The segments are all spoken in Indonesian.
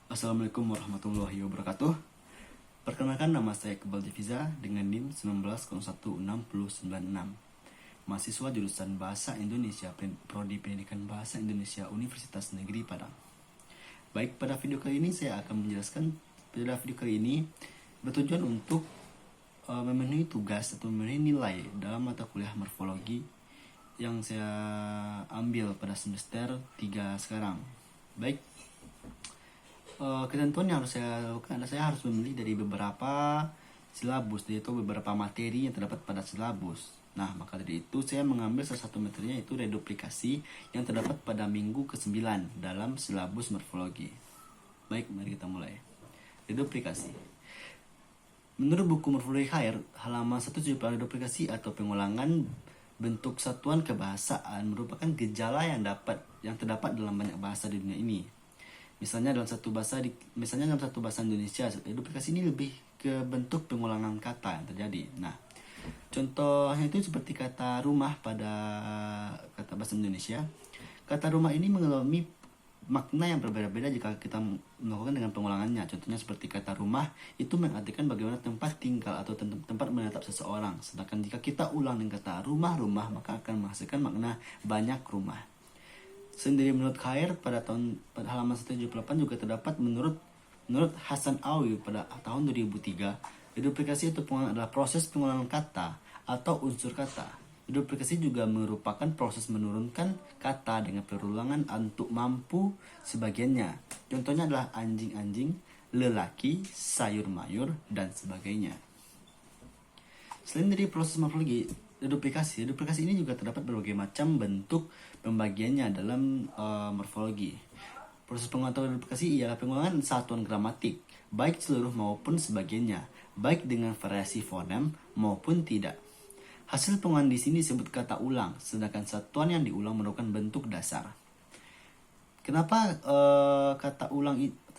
Assalamualaikum warahmatullahi wabarakatuh. Perkenalkan, nama saya Iqbal Diviza dengan NIM 19016096. Mahasiswa jurusan Bahasa Indonesia, Prodi Pendidikan Bahasa Indonesia, Universitas Negeri Padang. Baik, pada video kali ini saya akan menjelaskan. Pada video kali ini bertujuan untuk memenuhi tugas atau memenuhi nilai dalam mata kuliah morfologi yang saya ambil pada semester 3 sekarang. Baik, ketentuan yang harus saya lakukan adalah saya harus memilih dari beberapa silabus, yaitu beberapa materi yang terdapat pada silabus. Nah, maka dari itu saya mengambil salah satu materinya, yaitu reduplikasi yang terdapat pada minggu ke-9 dalam silabus morfologi. Baik, mari kita mulai. Reduplikasi. Menurut buku Morfologi Higher, halaman 178, reduplikasi atau pengulangan bentuk satuan kebahasaan merupakan gejala yang terdapat dalam banyak bahasa di dunia ini. Misalnya dalam satu bahasa Indonesia, reduplikasi ini lebih ke bentuk pengulangan kata yang terjadi. Nah, contohnya itu seperti kata rumah pada kata bahasa Indonesia. Kata rumah ini mengalami makna yang berbeda-beda jika kita melakukan dengan pengulangannya. Contohnya seperti kata rumah itu mengartikan bagaimana tempat tinggal atau tempat menetap seseorang. Sedangkan jika kita ulang dengan kata rumah-rumah, maka akan menghasilkan makna banyak rumah. Sendiri menurut Khair pada halaman 178 juga terdapat menurut Hasan Awi pada tahun 2003, reduplikasi atau pengulangan adalah proses pengulangan kata atau unsur kata. Reduplikasi juga merupakan proses menurunkan kata dengan perulangan untuk mampu sebagiannya. Contohnya adalah anjing-anjing, lelaki, sayur-mayur, dan sebagainya. Selain dari proses morfologi, reduplikasi ini juga terdapat berbagai macam bentuk pembagiannya dalam morfologi. Proses pengulangan reduplikasi ialah pengulangan satuan gramatik, baik seluruh maupun sebagiannya, baik dengan variasi fonem maupun tidak. Hasil pengulangan di sini disebut kata ulang, sedangkan satuan yang diulang merupakan bentuk dasar. Kenapa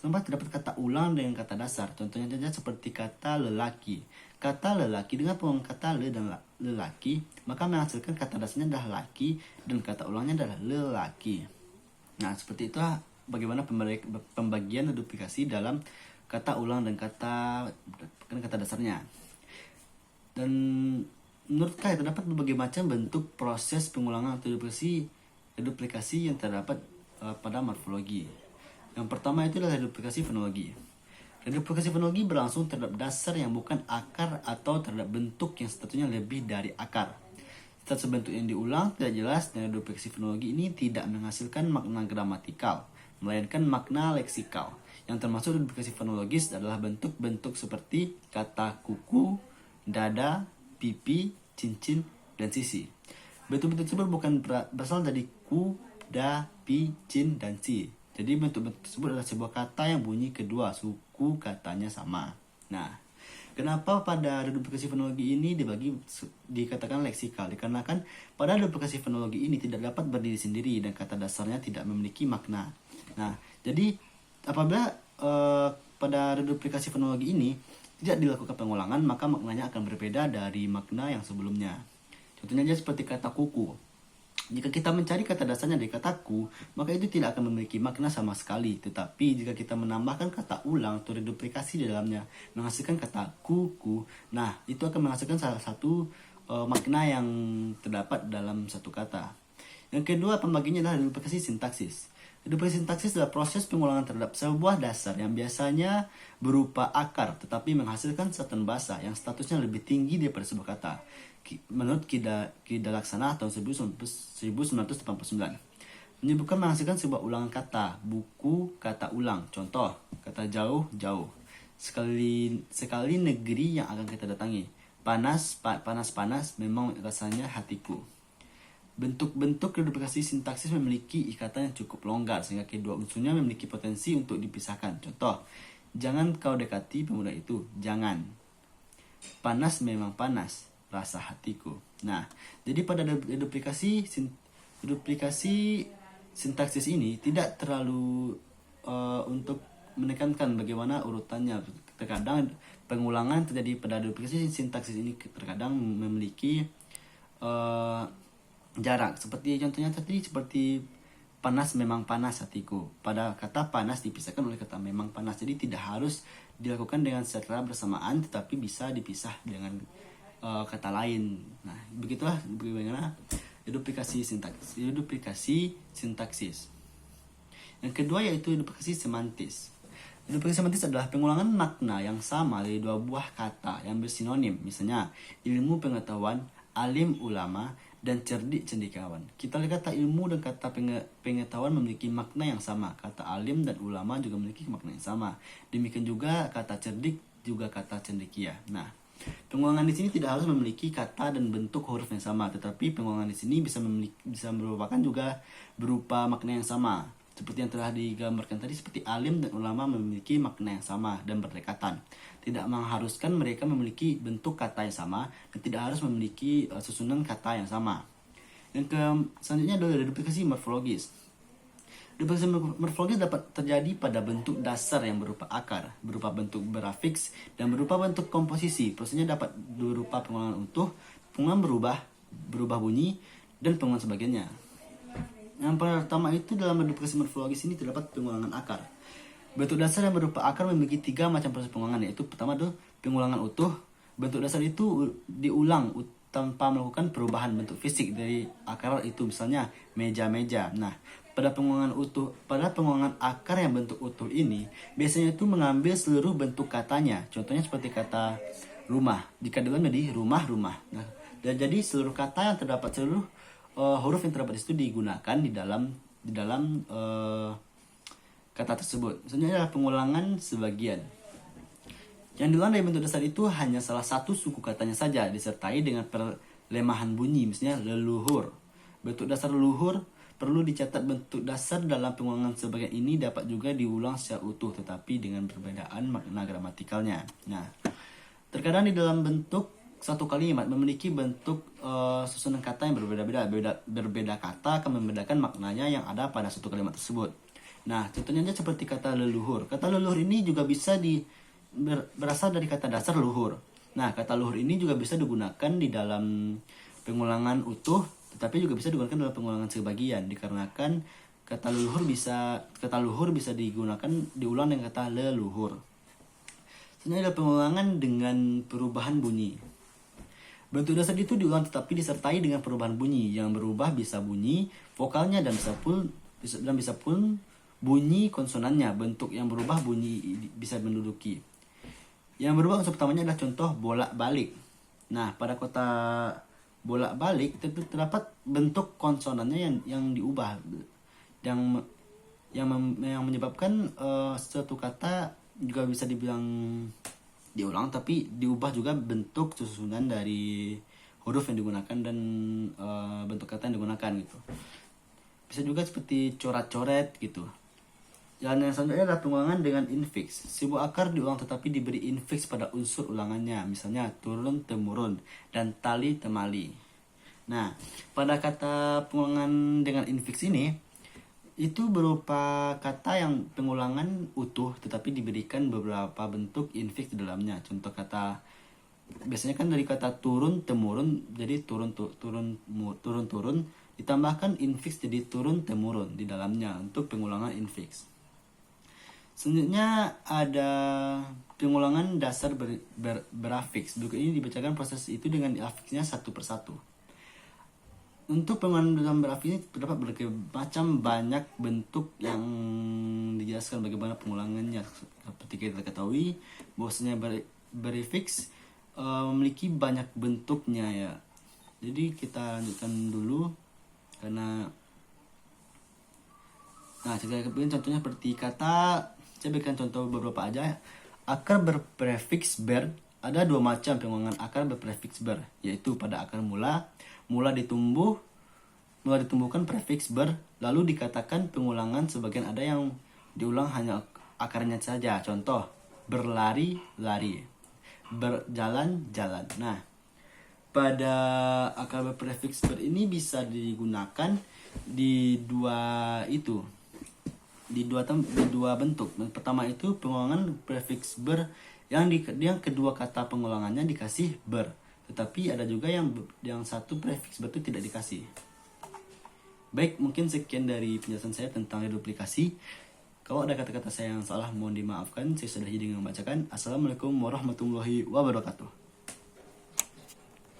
terdapat kata ulang dengan kata dasar? Contohnya saja seperti kata lelaki. Kata lelaki dengan pengulangan kata le dan lelaki, maka menghasilkan kata dasarnya adalah laki dan kata ulangnya adalah lelaki. Nah, seperti itu bagaimana pembagian reduplikasi dalam kata ulang dan kata dasarnya. Dan menurut Kai terdapat berbagai macam bentuk proses pengulangan atau reduplikasi yang terdapat pada morfologi. Yang pertama itu adalah reduplikasi fonologi. Reduplikasi fonologi berlangsung terhadap dasar yang bukan akar atau terhadap bentuk yang statusnya lebih dari akar. Status bentuk yang diulang tidak jelas, dan reduplikasi fonologi ini tidak menghasilkan makna gramatikal, melainkan makna leksikal. Yang termasuk reduplikasi fonologis adalah bentuk-bentuk seperti kata kuku, dada, pipi, cincin, dan sisi. Bentuk-bentuk tersebut bukan berasal dari ku, da, pi, cin, dan si. Jadi bentuk-bentuk tersebut adalah sebuah kata yang bunyi kedua suku katanya sama. Nah, kenapa pada reduplikasi fonologi ini dikatakan leksikal? Dikarenakan pada reduplikasi fonologi ini tidak dapat berdiri sendiri dan kata dasarnya tidak memiliki makna. Nah, jadi apabila pada reduplikasi fonologi ini tidak dilakukan pengulangan, maka maknanya akan berbeda dari makna yang sebelumnya. Contohnya aja seperti kata kuku. Jika kita mencari kata dasarnya dari kata ku, maka itu tidak akan memiliki makna sama sekali. Tetapi jika kita menambahkan kata ulang atau reduplikasi di dalamnya, menghasilkan kata kuku, nah itu akan menghasilkan salah satu makna yang terdapat dalam satu kata. Yang kedua, pembagiannya adalah reduplikasi sintaksis. Reduplikasi sintaksis adalah proses pengulangan terhadap sebuah dasar yang biasanya berupa akar, tetapi menghasilkan satuan bahasa yang statusnya lebih tinggi daripada sebuah kata. Menurut Kida Laksana tahun 1989, menyebutkan menghasilkan sebuah ulangan kata, buku kata ulang. Contoh, kata jauh, jauh. Sekali negeri yang akan kita datangi. Panas, memang rasanya hatiku. Bentuk-bentuk reduplikasi sintaksis memiliki ikatan yang cukup longgar, sehingga kedua unsurnya memiliki potensi untuk dipisahkan. Contoh, jangan kau dekati pemuda itu, jangan. Panas memang panas, rasa hatiku. Nah, jadi pada reduplikasi sintaksis ini tidak terlalu untuk menekankan bagaimana urutannya. Terkadang pengulangan terjadi pada reduplikasi sintaksis ini terkadang memiliki jarak. Seperti contohnya tadi, seperti panas memang panas hatiku. Pada kata panas dipisahkan oleh kata memang panas. Jadi tidak harus dilakukan dengan secara bersamaan, tetapi bisa dipisah dengan kata lain. Nah, begitulah bagaimana duplikasi sintaksis. Yang kedua yaitu duplikasi semantis. Duplikasi semantis adalah pengulangan makna yang sama dari dua buah kata yang bersinonim. Misalnya, ilmu pengetahuan, alim ulama, dan cerdik cendekiawan. Kita lihat kata ilmu dan kata pengetahuan memiliki makna yang sama. Kata alim dan ulama juga memiliki makna yang sama. Demikian juga kata cerdik juga kata cendekia. Nah, pengulangan di sini tidak harus memiliki kata dan bentuk huruf yang sama, tetapi pengulangan di sini bisa merupakan juga berupa makna yang sama. Seperti yang telah digambarkan tadi, seperti alim dan ulama memiliki makna yang sama dan berdekatan. Tidak mengharuskan mereka memiliki bentuk kata yang sama dan tidak harus memiliki susunan kata yang sama. Yang selanjutnya adalah duplikasi morfologis. Duplikasi morfologis dapat terjadi pada bentuk dasar yang berupa akar, berupa bentuk berafiks, dan berupa bentuk komposisi. Prosesnya dapat berupa pengulangan utuh, pengulangan berubah bunyi, dan pengulangan sebagainya. Yang pertama itu dalam duplikasi morfologis ini terdapat pengulangan akar. Bentuk dasar yang berupa akar memiliki 3 macam proses pengulangan, yaitu pertama itu pengulangan utuh. Bentuk dasar itu diulang tanpa melakukan perubahan bentuk fisik dari akar itu, misalnya meja-meja. Nah, pada pengulangan akar yang bentuk utuh ini biasanya itu mengambil seluruh bentuk katanya. Contohnya seperti kata rumah, jika diulang menjadi rumah-rumah. Nah, dan jadi seluruh kata yang terdapat huruf yang terdapat di situ digunakan di dalam kata tersebut. Sebenarnya adalah pengulangan sebagian. Yang diulang dari bentuk dasar itu hanya salah satu suku katanya saja, disertai dengan perlemahan bunyi, misalnya leluhur. Bentuk dasar leluhur perlu dicatat. Bentuk dasar dalam pengulangan sebagian ini dapat juga diulang secara utuh, tetapi dengan perbedaan makna gramatikalnya. Nah, terkadang di dalam bentuk satu kalimat memiliki bentuk susunan kata yang berbeda-beda. Berbeda kata akan membedakan maknanya yang ada pada satu kalimat tersebut. Nah, contohnya aja seperti kata leluhur. Kata leluhur ini juga bisa berasal dari kata dasar luhur. Nah, kata luhur ini juga bisa digunakan di dalam pengulangan utuh, tetapi juga bisa digunakan dalam pengulangan sebagian, dikarenakan kata luhur bisa diulang dengan kata leluhur. Sebenarnya ada pengulangan dengan perubahan bunyi. Bentuk dasar itu diulang tetapi disertai dengan perubahan bunyi. Yang berubah bisa bunyi vokalnya dan bisa pun bunyi konsonannya. Bentuk yang berubah bunyi bisa menduduki. Yang berubah unsur pertamanya adalah contoh bolak-balik. Nah, pada kata bolak-balik terdapat bentuk konsonannya yang diubah, yang menyebabkan suatu kata juga bisa dibilang diulang, tapi diubah juga bentuk susunan dari huruf yang digunakan dan bentuk kata yang digunakan gitu. Bisa juga seperti coret-coret gitu. Dan yang selanjutnya adalah pengulangan dengan infiks. Sebuah akar diulang tetapi diberi infiks pada unsur ulangannya, misalnya turun-temurun dan tali-temali. Nah, pada kata pengulangan dengan infiks ini itu berupa kata yang pengulangan utuh tetapi diberikan beberapa bentuk infiks di dalamnya. Contoh kata biasanya kan dari kata turun temurun jadi turun ditambahkan infiks jadi turun temurun di dalamnya untuk pengulangan infiks. Selanjutnya ada pengulangan dasar berafiks. Berikut ini dibacakan proses itu dengan afiksnya satu persatu. Untuk pengulangan dalam berafiks ini terdapat berbagai macam banyak bentuk yang dijelaskan bagaimana pengulangannya. Seperti kita ketahui bahwasanya berafiks memiliki banyak bentuknya ya. Jadi kita lanjutkan dulu karena saya berikan contohnya seperti kata, saya berikan contoh beberapa aja. Akar berprefiks ber, ada 2 macam pengulangan akar berprefiks ber, yaitu pada akar mula ditumbuhkan prefiks ber, lalu dikatakan pengulangan sebagian ada yang diulang hanya akarnya saja. Contoh, berlari, lari, berjalan, jalan. Nah, pada akar berprefiks ber ini bisa digunakan di dua bentuk. Pertama itu pengulangan prefiks ber yang kedua kata pengulangannya dikasih ber, tetapi ada juga yang satu prefiks ber itu tidak dikasih. Baik, mungkin sekian dari penjelasan saya tentang reduplikasi. Kalau ada kata-kata saya yang salah, mohon dimaafkan. Saya sudah jadi dengan membacakan. Assalamualaikum warahmatullahi wabarakatuh.